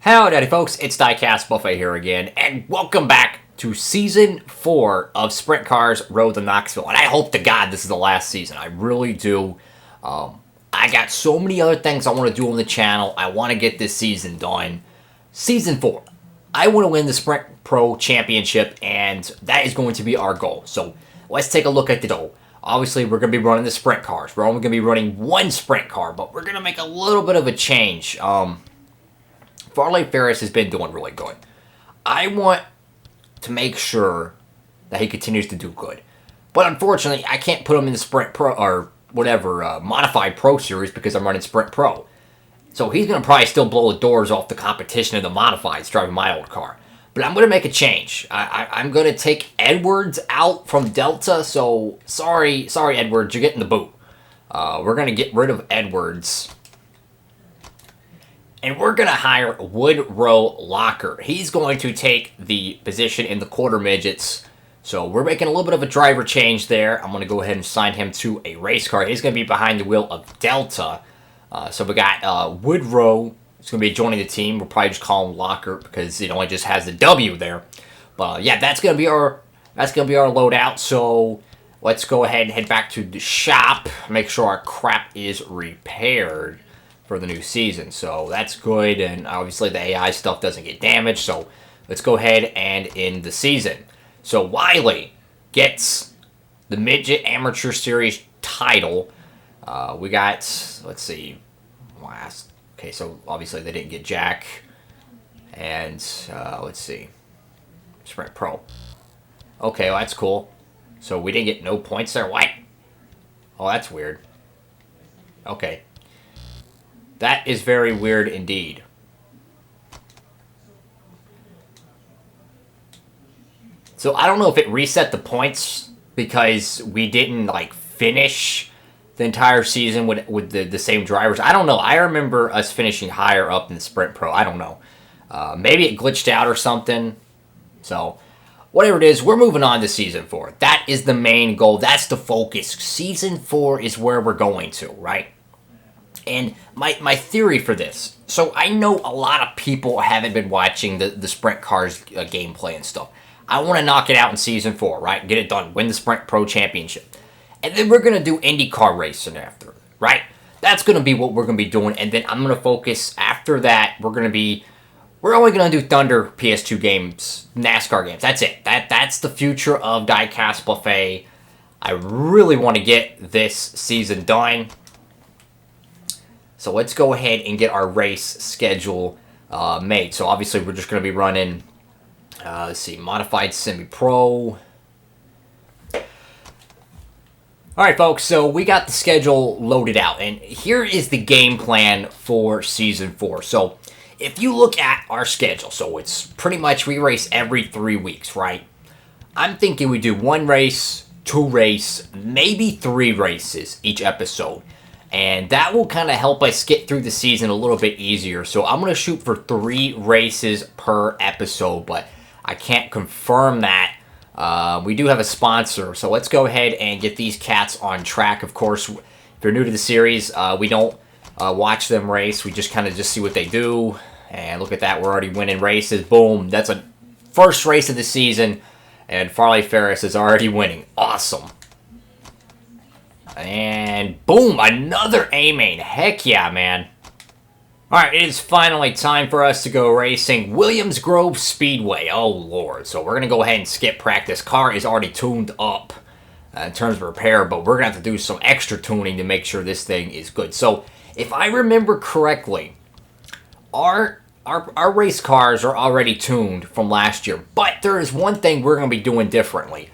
Howdy folks, it's DIECAST Buffet here again, and welcome back to Season 4 of Sprint Cars Road to Knoxville. And I hope to God this is the last season. I really do. I got so many other things I want to do on the channel. I want to get this season done. Season 4. I want to win the Sprint Pro Championship, and that is going to be our goal. So let's take a look at the goal. Obviously, we're going to be running the sprint cars. We're only going to be running one sprint car, but we're going to make a little bit of a change. Farley Ferris has been doing really good. I want to make sure that he continues to do good. But unfortunately, I can't put him in the Sprint Pro, or whatever, Modified Pro Series because I'm running Sprint Pro. So he's going to probably still blow the doors off the competition of the Modifieds driving my old car. But I'm going to make a change. I'm going to take Edwards out from Delta. So, sorry Edwards, you're getting the boot. We're going to get rid of Edwards. And we're going to hire Woodrow Locker. He's going to take the position in the quarter midgets. So we're making a little bit of a driver change there. I'm going to go ahead and sign him to a race car. He's going to be behind the wheel of Delta. So we got Woodrow. He's going to be joining the team. We'll probably just call him Locker because it only just has the W there. But yeah, that's going to be our loadout. So let's go ahead and head back to the shop. Make sure our crap is repaired for the new season. So that's good, and obviously the AI stuff doesn't get damaged. So let's go ahead and end the season. So Wiley gets the Midget Amateur Series title. We got, let's see, last. Okay, so obviously they didn't get Jack. And let's see, Sprint Pro. Okay, well, that's cool. So we didn't get no points there. What? Oh, that's weird. Okay. That is very weird indeed. So I don't know if it reset the points because we didn't like finish the entire season with the same drivers. I don't know. I remember us finishing higher up in the Sprint Pro. I don't know. Maybe it glitched out or something. So whatever it is, we're moving on to Season 4. That is the main goal. That's the focus. Season 4 is where we're going to, right? And my theory for this, so I know a lot of people haven't been watching the Sprint Cars gameplay and stuff. I want to knock it out in Season 4, right? Get it done. Win the Sprint Pro Championship. And then we're going to do IndyCar racing after, right? That's going to be what we're going to be doing. And then I'm going to focus, after that, we're only going to do Thunder PS2 games, NASCAR games. That's it. That's the future of DIECAST Buffet. I really want to get this season done. So let's go ahead and get our race schedule made. So obviously we're just going to be running, let's see, Modified Semi-Pro. Alright folks, so we got the schedule loaded out. And here is the game plan for Season 4. So if you look at our schedule, so it's pretty much we race every 3 weeks, right? I'm thinking we do 1 race, 2 race, maybe 3 races each episode. And that will kind of help us get through the season a little bit easier. So I'm going to shoot for 3 races per episode, but I can't confirm that. We do have a sponsor, so let's go ahead and get these cats on track. Of course, if you're new to the series, we don't watch them race. We just kind of see what they do. And look at that, we're already winning races. Boom, that's a first race of the season, and Farley Ferris is already winning. Awesome. And boom, another A-main. Heck yeah, man. Alright, it is finally time for us to go racing Williams Grove Speedway. Oh, Lord. So we're going to go ahead and skip practice. Car is already tuned up in terms of repair, but we're going to have to do some extra tuning to make sure this thing is good. So if I remember correctly, our race cars are already tuned from last year, but there is one thing we're going to be doing differently.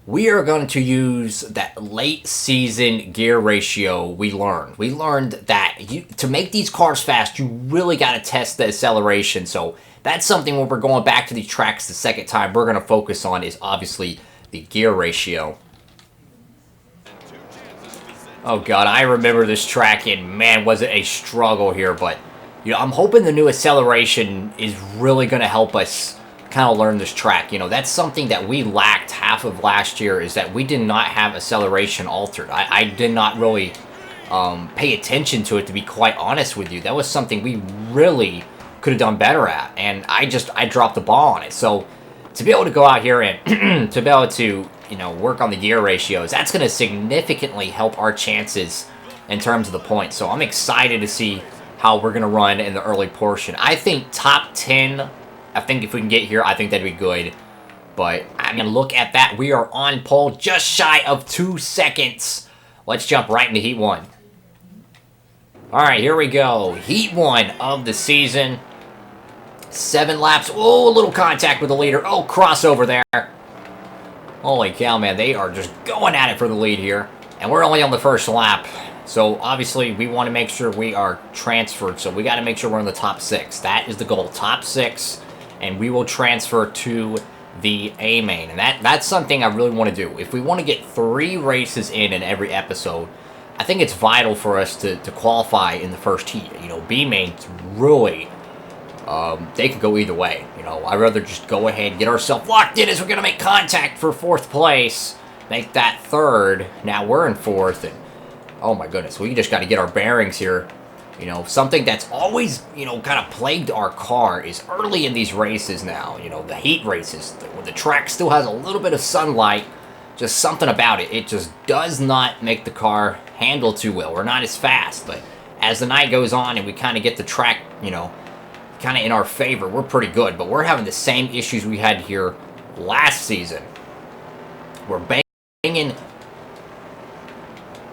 We are going to use that late season gear ratio we learned. We learned that to make these cars fast, you really got to test the acceleration. So that's something when we're going back to these tracks the second time we're going to focus on is obviously the gear ratio. Oh God, I remember this track and man, was it a struggle here. But you know, I'm hoping the new acceleration is really going to help us kind of learn this track. You know, that's something that we lacked half of last year, is that we did not have acceleration altered. I did not really pay attention to it, to be quite honest with you. That was something we really could have done better at, and I dropped the ball on it. So to be able to go out here and to be able to, you know, work on the gear ratios, that's going to significantly help our chances in terms of the points. So I'm excited to see how we're going to run in the early portion. I think top 10, I think if we can get here, I think that'd be good. But I mean, look at that. We are on pole, just shy of 2 seconds. Let's jump right into Heat 1. All right, here we go. Heat 1 of the season. 7 laps. Oh, a little contact with the leader. Oh, crossover there. Holy cow, man. They are just going at it for the lead here. And we're only on the first lap. So, obviously, we want to make sure we are transferred. So, we got to make sure we're in the top 6. That is the goal. Top 6. And we will transfer to the A main. And that's something I really want to do. If we want to get 3 races in every episode, I think it's vital for us to qualify in the first heat. You know, B mains really, they could go either way. You know, I'd rather just go ahead and get ourselves locked in as we're going to make contact for 4th place. Make that 3rd. Now we're in 4th. And, oh my goodness, we just got to get our bearings here. You know, something that's always, you know, kind of plagued our car is early in these races now. You know, the heat races, when the track still has a little bit of sunlight, just something about it. It just does not make the car handle too well. We're not as fast, but as the night goes on and we kind of get the track, you know, kind of in our favor, we're pretty good. But we're having the same issues we had here last season. We're banging.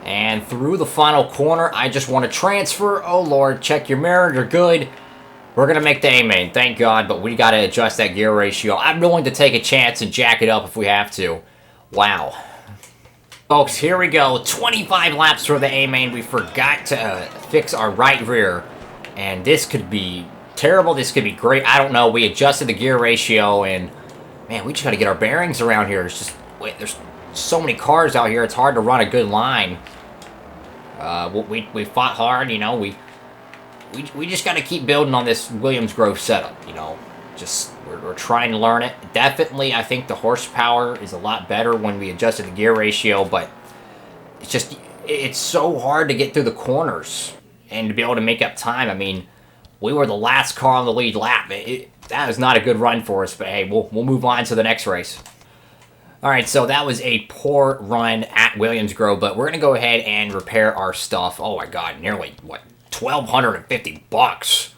And through the final corner, I just want to transfer. Oh, Lord, check your mirror. You're good. We're going to make the A main, thank God, but we got to adjust that gear ratio. I'm willing to take a chance and jack it up if we have to. Wow. Folks, here we go. 25 laps for the A main. We forgot to fix our right rear. And this could be terrible. This could be great. I don't know. We adjusted the gear ratio, and, man, we just got to get our bearings around here. It's just, wait, there's so many cars out here. It's hard to run a good line. We fought hard, you know. We just got to keep building on this Williams Grove setup, you know. Just we're trying to learn it. Definitely, I think the horsepower is a lot better when we adjusted the gear ratio, but it's so hard to get through the corners and to be able to make up time. I mean, we were the last car on the lead lap. That was not a good run for us, but hey, we'll move on to the next race. All right, so that was a poor run at Williams Grove, but we're going to go ahead and repair our stuff. Oh, my God, nearly, what, $1,250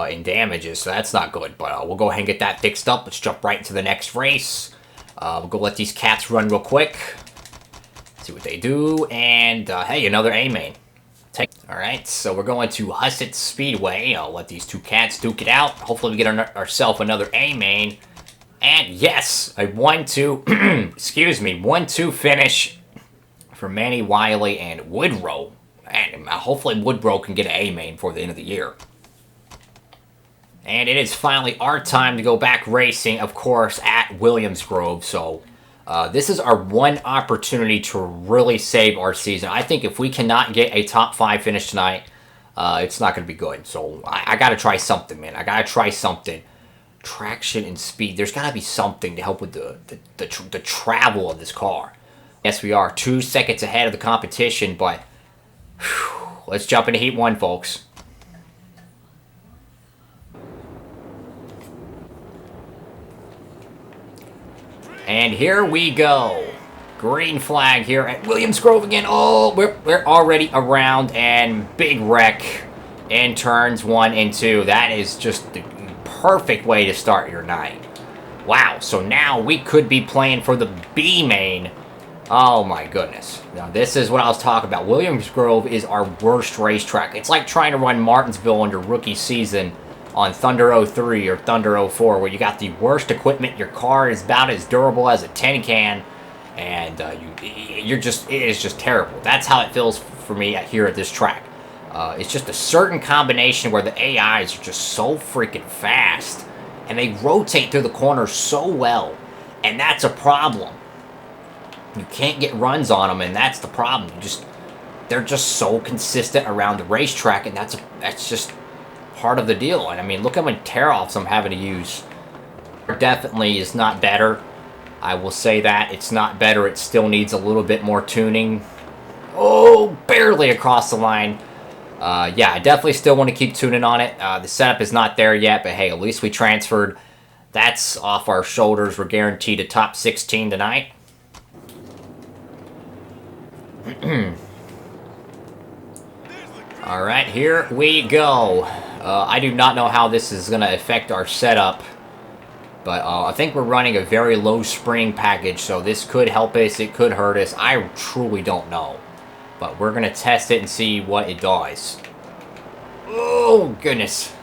in damages, so that's not good. But we'll go ahead and get that fixed up. Let's jump right into the next race. We'll go let these cats run real quick. See what they do, and, hey, another A main. All right, so we're going to Hussett Speedway. I'll let these 2 cats duke it out. Hopefully we get ourselves another A main. And yes, a 1-2, excuse me, 1-2 finish for Manny Wiley and Woodrow. And hopefully Woodrow can get an A main before the end of the year. And it is finally our time to go back racing, of course, at Williams Grove. So this is our one opportunity to really save our season. I think if we cannot get a top 5 finish tonight, it's not going to be good. So I got to try something, man. I got to try something. Traction and speed. There's got to be something to help with the travel of this car. Yes, we are 2 seconds ahead of the competition, but whew, let's jump into Heat 1, folks. And here we go. Green flag here at Williams Grove again. Oh, we're already around, and big wreck in turns 1 and 2. That is just the perfect way to start your night. Wow, so now we could be playing for the B main. Oh my goodness. Now this is what I was talking about. Williams Grove is our worst racetrack. It's like trying to run Martinsville under rookie season on Thunder 03 or Thunder 04, where you got the worst equipment. Your car is about as durable as a tin can, and it is just terrible. That's how it feels for me here at this track. It's just a certain combination where the AIs are just so freaking fast, and they rotate through the corners so well, and that's a problem. You can't get runs on them, and that's the problem. They're just so consistent around the racetrack, and that's just part of the deal. And I mean, look how many tear-offs I'm having to use. Definitely is not better. I will say that it's not better. It still needs a little bit more tuning. Oh, barely across the line. Yeah, I definitely still want to keep tuning on it. The setup is not there yet, but hey, at least we transferred. That's off our shoulders. We're guaranteed a top 16 tonight. All right, here we go. I do not know how this is going to affect our setup, but I think we're running a very low spring package, so this could help us, it could hurt us. I truly don't know, but we're going to test it and see what it does. Oh, goodness.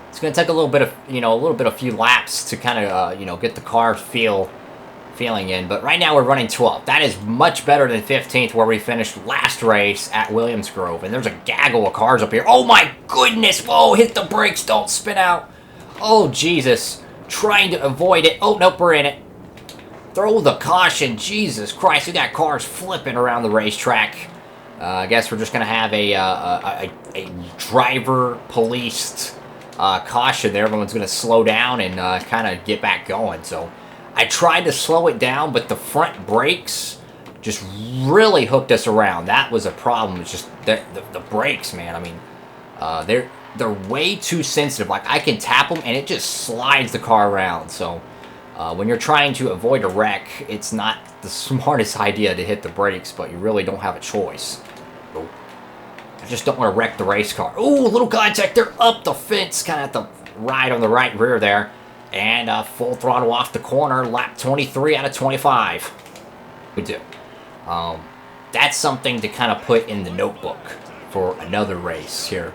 It's going to take a little bit of, a few laps to kind of, get the car feeling in, but right now we're running 12th. That is much better than 15th where we finished last race at Williams Grove, and there's a gaggle of cars up here. Oh my goodness, whoa, hit the brakes, don't spin out. Oh Jesus, trying to avoid it. Oh nope, we're in it. Throw the caution, Jesus Christ, we got cars flipping around the racetrack. I guess we're just gonna have a driver policed caution there. Everyone's gonna slow down and kind of get back going, so I tried to slow it down, but the front brakes just really hooked us around. That was a problem. It's just the brakes, man. I mean, they're way too sensitive. Like, I can tap them, and it just slides the car around. So, when you're trying to avoid a wreck, it's not the smartest idea to hit the brakes, but you really don't have a choice. I just don't want to wreck the race car. Ooh, little contact there, up the fence, kind of at the ride on the right rear there. And full throttle off the corner, lap 23 out of 25. We do. That's something to kind of put in the notebook for another race here.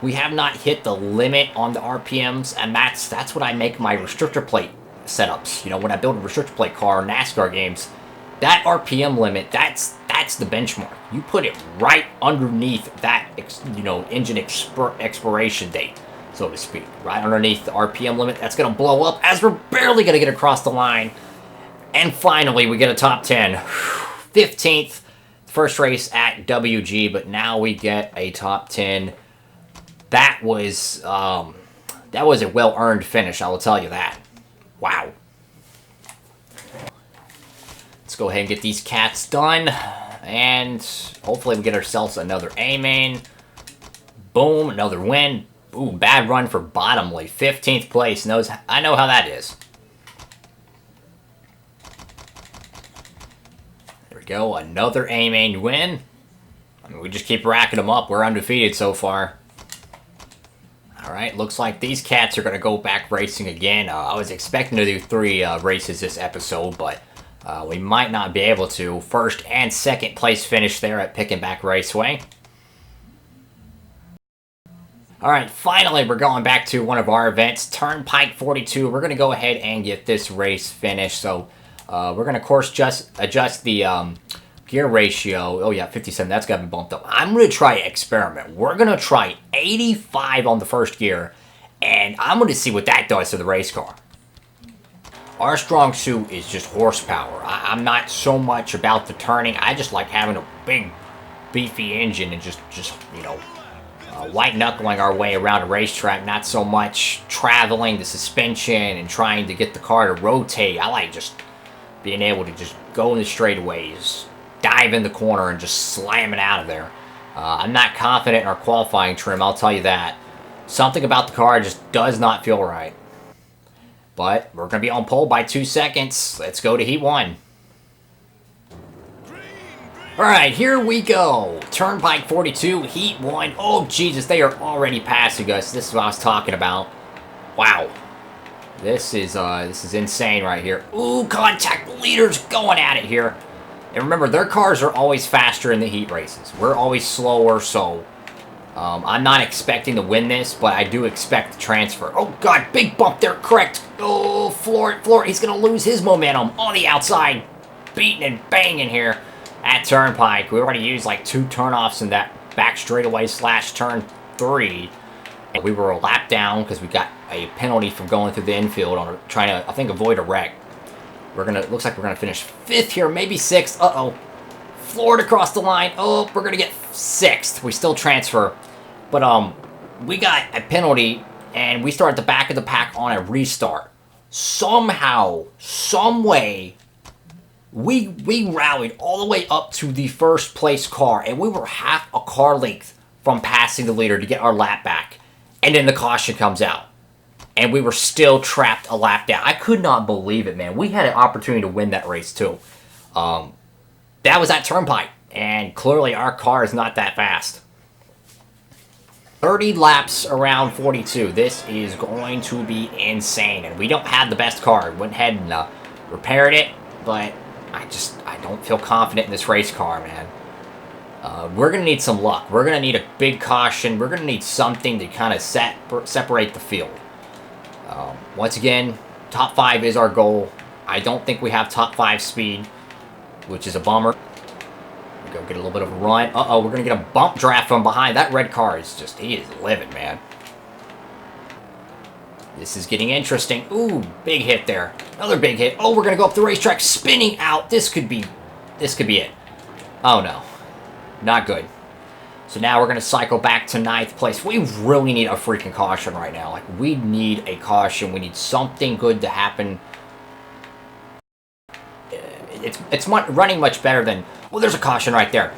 We have not hit the limit on the RPMs, and that's what I make my restrictor plate setups. You know, when I build a restrictor plate car in NASCAR games, that RPM limit, that's the benchmark. You put it right underneath that, engine expiration date, so to speak, right underneath the RPM limit. That's going to blow up as we're barely going to get across the line. And finally, we get a top 10. 15th, first race at WG, but now we get a top 10. That was a well-earned finish, I will tell you that. Wow. Let's go ahead and get these cats done, and hopefully we get ourselves another A-main. Boom, another win. Ooh, bad run for Bottomley. 15th place. I know how that is. There we go. Another A-main win. I mean, we just keep racking them up. We're undefeated so far. Alright, looks like these cats are going to go back racing again. I was expecting to do 3 races this episode, but we might not be able to. First and second place finish there at Pickenback Raceway. Alright, finally we're going back to one of our events, Turnpike 42. We're going to go ahead and get this race finished. So, we're going to, of course, just adjust the gear ratio. Oh yeah, 57, that's got to be bumped up. I'm going to try experiment. We're going to try 85 on the first gear, and I'm going to see what that does to the race car. Our strong suit is just horsepower. I'm not so much about the turning. I just like having a big, beefy engine and just white-knuckling our way around a racetrack, not so much traveling the suspension and trying to get the car to rotate. I like just being able to just go in the straightaways, dive in the corner, and just slam it out of there. I'm not confident in our qualifying trim, I'll tell you that. Something about the car just does not feel right. But we're going to be on pole by 2 seconds. Let's go to Heat 1. Alright, here we go. Turnpike 42, Heat 1. Oh, Jesus, they are already passing us. This is what I was talking about. Wow. This is insane right here. Ooh, contact leaders going at it here. And remember, their cars are always faster in the heat races. We're always slower, so I'm not expecting to win this, but I do expect the transfer. Oh, God, big bump there, correct. Oh, floor it. He's going to lose his momentum on the outside. Beating and banging here at Turnpike. We already used like 2 turnoffs in that back straightaway / turn 3. And we were a lap down because we got a penalty from going through the infield on trying to, I think, avoid a wreck. Looks like we're gonna finish 5th here, maybe 6th. Uh-oh. Floored across the line. Oh, we're gonna get 6th. We still transfer. But, we got a penalty, and we start at the back of the pack on a restart. Somehow, some way, We rallied all the way up to the first place car, and we were half a car length from passing the leader to get our lap back. And then the caution comes out, and we were still trapped a lap down. I could not believe it, man. We had an opportunity to win that race, too. That was that turnpike, and clearly our car is not that fast. 30 laps around 42. This is going to be insane, and we don't have the best car. Went ahead and repaired it, but I don't feel confident in this race car, man. We're going to need some luck. We're going to need a big caution. We're going to need something to kind of separate the field. Once again, top 5 is our goal. I don't think we have top 5 speed, which is a bummer. We go get a little bit of a run. Uh-oh, we're going to get a bump draft from behind. That red car is just, he is living, man. This is getting interesting. Ooh, big hit there. Another big hit. Oh, we're going to go up the racetrack, spinning out. This could be it. Oh, no. Not good. So now we're going to cycle back to 9th place. We really need a freaking caution right now. Like, we need a caution. We need something good to happen. It's running much better than... Well, there's a caution right there.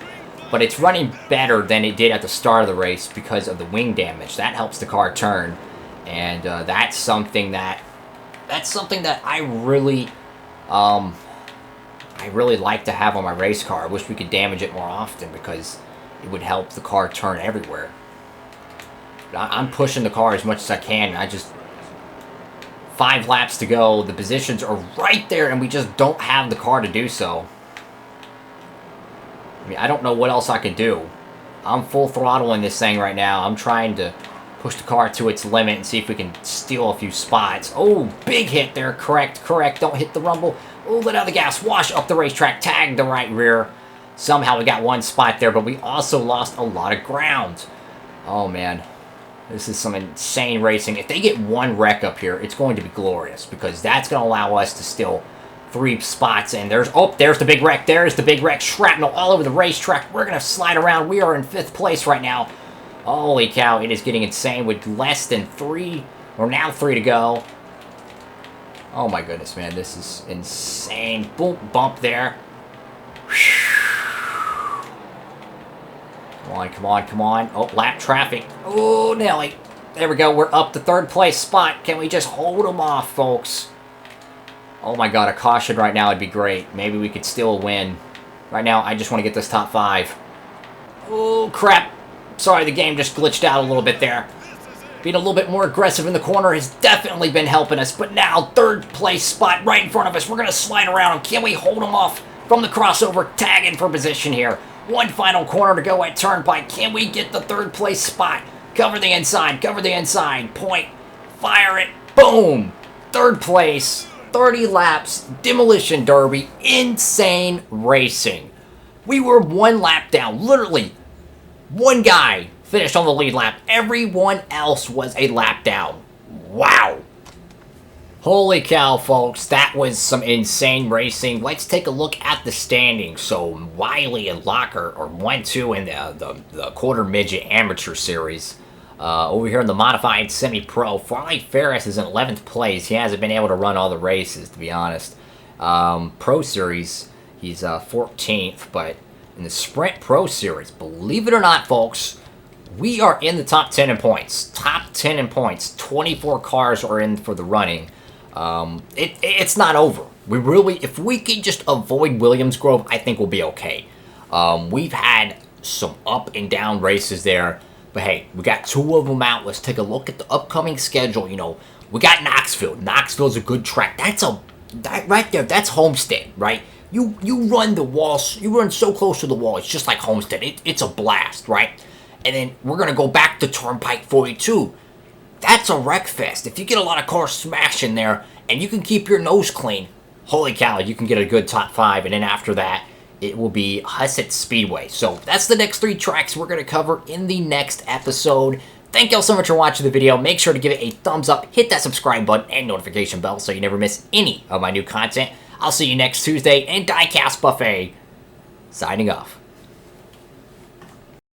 But it's running better than it did at the start of the race because of the wing damage. That helps the car turn. And that's something that I really like to have on my race car. I wish we could damage it more often because it would help the car turn everywhere. I'm pushing the car as much as I can. 5 laps to go. The positions are right there, and we just don't have the car to do so. I mean, I don't know what else I can do. I'm full throttling this thing right now. I'm trying to push the car to its limit and see if we can steal a few spots. Oh, big hit there. Correct. Don't hit the rumble. Oh, let out the gas. Wash up the racetrack. Tag the right rear. Somehow we got one spot there, but we also lost a lot of ground. Oh, man. This is some insane racing. If they get one wreck up here, it's going to be glorious because that's going to allow us to steal 3 spots. And there's the big wreck. There's the big wreck. Shrapnel all over the racetrack. We're going to slide around. We are in 5th place right now. Holy cow, it is getting insane with less than 3, or now 3 to go. Oh my goodness, man, this is insane. Boom, bump there. Come on. Oh, lap traffic. Oh, Nelly. There we go, we're up to 3rd place spot. Can we just hold them off, folks? Oh my god, a caution right now would be great. Maybe we could still win. Right now, I just want to get this top 5. Oh, crap. Sorry, the game just glitched out a little bit there. Being a little bit more aggressive in the corner has definitely been helping us. But now, 3rd place spot right in front of us. We're going to slide around them. Can we hold them off from the crossover? Tagging for position here. One final corner to go at Turnpike. Can we get the 3rd place spot? Cover the inside. Point. Fire it. Boom. 3rd place. 30 laps. Demolition Derby. Insane racing. We were 1 lap down. Literally. One guy finished on the lead lap. Everyone else was a lap down. Wow. Holy cow, folks. That was some insane racing. Let's take a look at the standings. So, Wiley and Locker are 1-2 in the quarter midget amateur series. Over here in the modified semi-pro, Farley Ferris is in 11th place. He hasn't been able to run all the races, to be honest. Pro series, he's 14th, but in the Sprint Pro Series, believe it or not, folks, we are in the top 10 in points. Top 10 in points. 24 cars are in for the running. It's not over. If we could just avoid Williams Grove, I think we'll be okay. We've had some up and down races there, but hey, we got 2 of them out. Let's take a look at the upcoming schedule. You know, we got Knoxville. Knoxville's a good track. That right there, that's Homestead, right? You run the walls, you run so close to the wall, it's just like Homestead. It's a blast, right? And then we're going to go back to Turnpike 42. That's a wreck fest. If you get a lot of cars smashing there, and you can keep your nose clean, holy cow, you can get a good top 5. And then after that, it will be Hussett Speedway. So that's the next 3 tracks we're going to cover in the next episode. Thank y'all so much for watching the video. Make sure to give it a thumbs up, hit that subscribe button, and notification bell so you never miss any of my new content. I'll see you next Tuesday, and DIECAST Buffet, signing off.